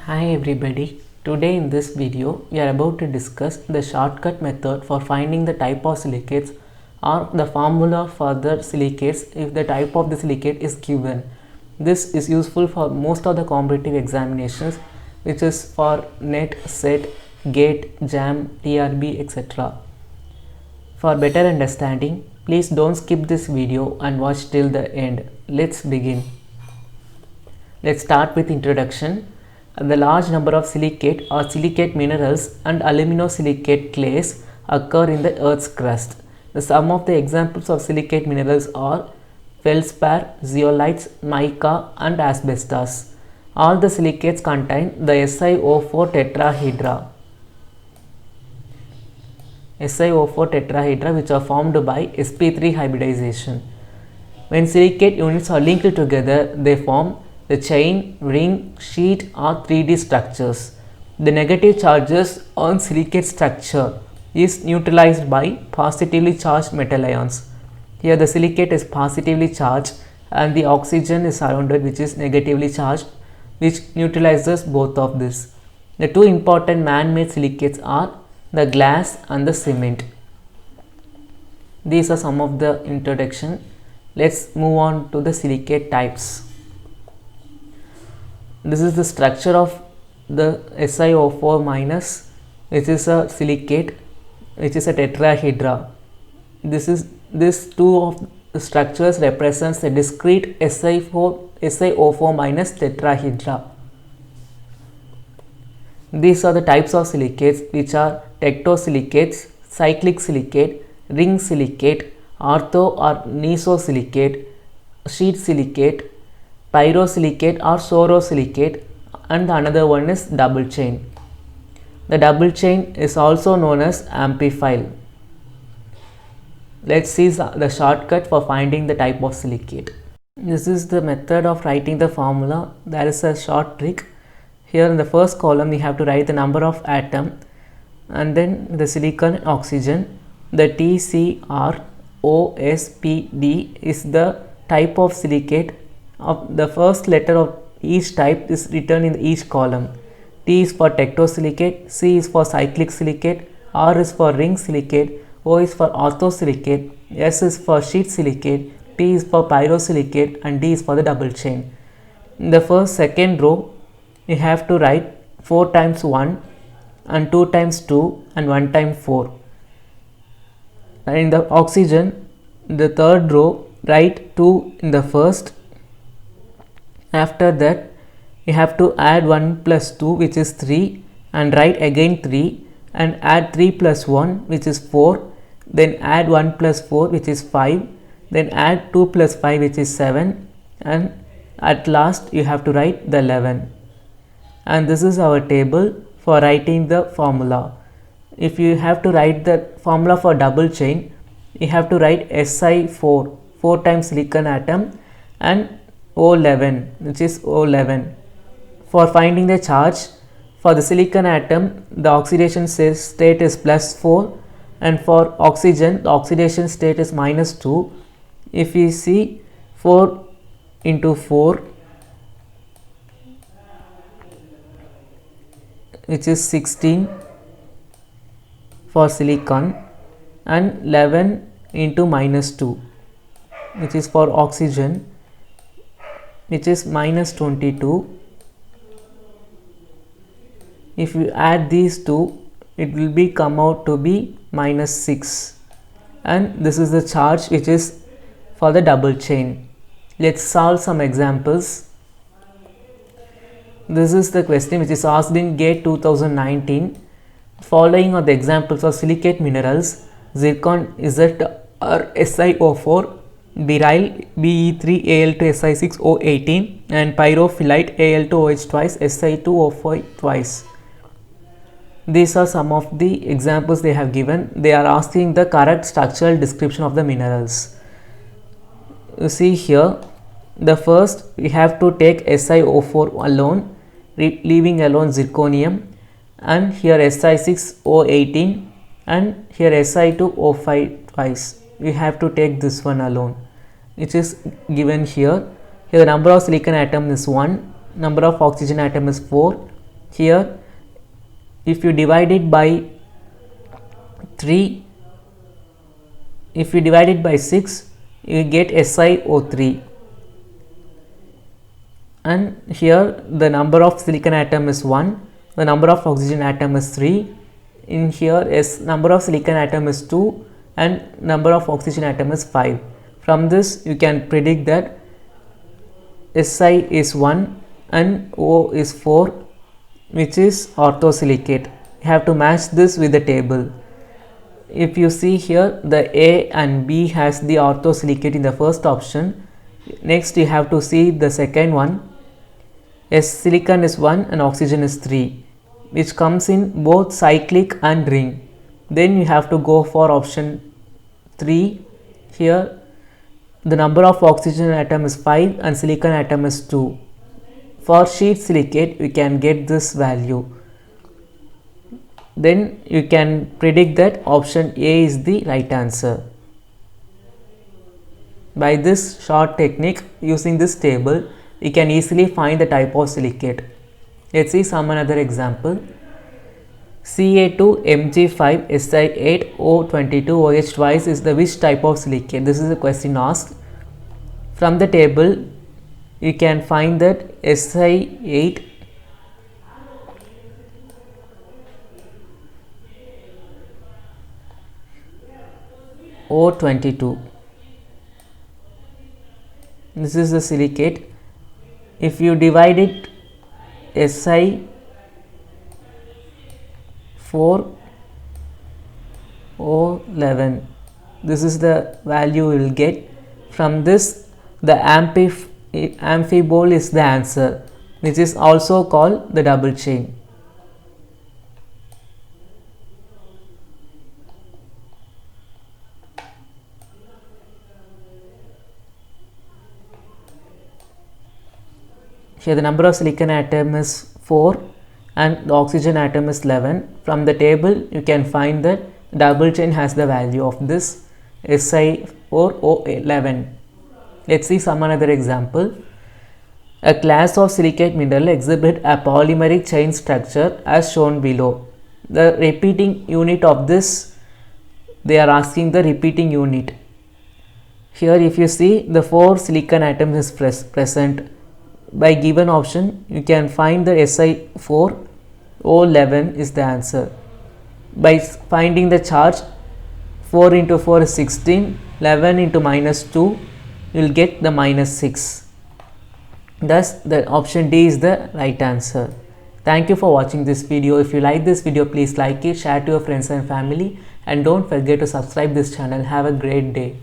Hi everybody, today in this video we are about to discuss the shortcut method for finding the type of silicates or the formula for the silicates if the type of the silicate is given. This is useful for most of the competitive examinations, which is for NET, SET, GATE, JAM, TRB, etc. For better understanding, please don't skip this video and watch till the end. Let's begin. Let's start with introduction. The large number of silicate or silicate minerals and aluminosilicate clays occur in the Earth's crust. Some of the examples of silicate minerals are feldspar, zeolites, mica and asbestos. All the silicates contain the SiO4 tetrahedra. SiO4 tetrahedra which are formed by sp3 hybridization. When silicate units are linked together, they form the chain, ring, sheet or 3D structures. The negative charges on silicate structure is neutralized by positively charged metal ions. Here the silicate is positively charged and the oxygen is surrounded which is negatively charged, which neutralizes both of this. The two important man-made silicates are the glass and the cement. These are some of the introduction. Let's move on to the silicate types. This is the structure of the SiO4 minus, which is a silicate, which is a tetrahedra. This two of the structures represents the discrete SiO4 minus tetrahedra. These are the types of silicates, which are tectosilicates, cyclic silicate, ring silicate, ortho or nesosilicate, sheet silicate, pyrosilicate or sorosilicate, and another one is double chain. The double chain is also known as amphiphile. Let's see the shortcut for finding the type of silicate. This is the method of writing the formula. There is a short trick. Here in the first column we have to write the number of atom and then the silicon and oxygen. The TCrOSPD is the type of silicate. Of the first letter of each type is written in each column. T is for tectosilicate, C is for cyclic silicate, R is for ring silicate, O is for orthosilicate, S is for sheet silicate, P is for pyrosilicate and D is for the double chain. In the second row you have to write 4 times 1 and 2 times 2 and 1 times 4. And in the oxygen, the third row, write 2 in the first. After that you have to add 1 plus 2 which is 3 and write again 3 and add 3 plus 1 which is 4, then add 1 plus 4 which is 5, then add 2 plus 5 which is 7, and at last you have to write the 11. And this is our table for writing the formula. If you have to write the formula for double chain, you have to write Si4, 4 times silicon atom, and O11 which is O11. For finding the charge, for the silicon atom the oxidation state is +4 and for oxygen the oxidation state is -2. If we see 4 into 4 which is 16 for silicon and 11 into -2 which is for oxygen, which is -22. If you add these two, it will be come out to be -6, and this is the charge which is for the double chain. Let's solve some examples. This is the question which is asked in GATE 2019. Following are the examples of silicate minerals: zircon Z or SiO4, beryl Be3Al2Si6O18 and pyrophyllite Al2OH twice Si2O5 twice. These are some of the examples they have given. They are asking the correct structural description of the minerals. You see here, the first we have to take SiO4 alone, leaving alone zirconium, and here Si6O18 and here Si2O5 twice. We have to take this one alone, which is given here. Here the number of silicon atom is 1, number of oxygen atom is 4, Here if you divide it by 3, if you divide it by 6, you get SiO3. And here the number of silicon atom is 1, the number of oxygen atom is 3. In here number of silicon atom is 2 and number of oxygen atom is 5. From this you can predict that Si is 1 and O is 4, which is orthosilicate. You have to match this with the table. If you see here, the A and B has the orthosilicate in the first option. Next you have to see the second one. Silicon is 1 and oxygen is 3, which comes in both cyclic and ring. Then you have to go for option 3. Here the number of oxygen atom is 5 and silicon atom is 2. For sheet silicate we can get this value. Then you can predict that option A is the right answer. By this short technique, using this table, you can easily find the type of silicate. Let's see some another example. Ca2Mg5Si8O22OH twice is the which type of silicate? This is a question asked. From the table, you can find that Si8 O22. This is the silicate. If you divide it Si4O11, this is the value you will get. From this, the amphibole is the answer, which is also called the double chain. Here the number of silicon atom is 4 and the oxygen atom is 11. From the table you can find that double chain has the value of this Si4O11. Let's see some another example. A class of silicate mineral exhibit a polymeric chain structure as shown below. The repeating unit of this, they are asking the repeating unit. Here if you see, the 4 silicon atoms is present. By given option, you can find the Si4O11 is the answer. By finding the charge, 4 into 4 is 16, 11 into minus 2, you will get the minus 6. Thus, the option D is the right answer. Thank you for watching this video. If you like this video, please like it, share to your friends and family, and don't forget to subscribe this channel. Have a great day.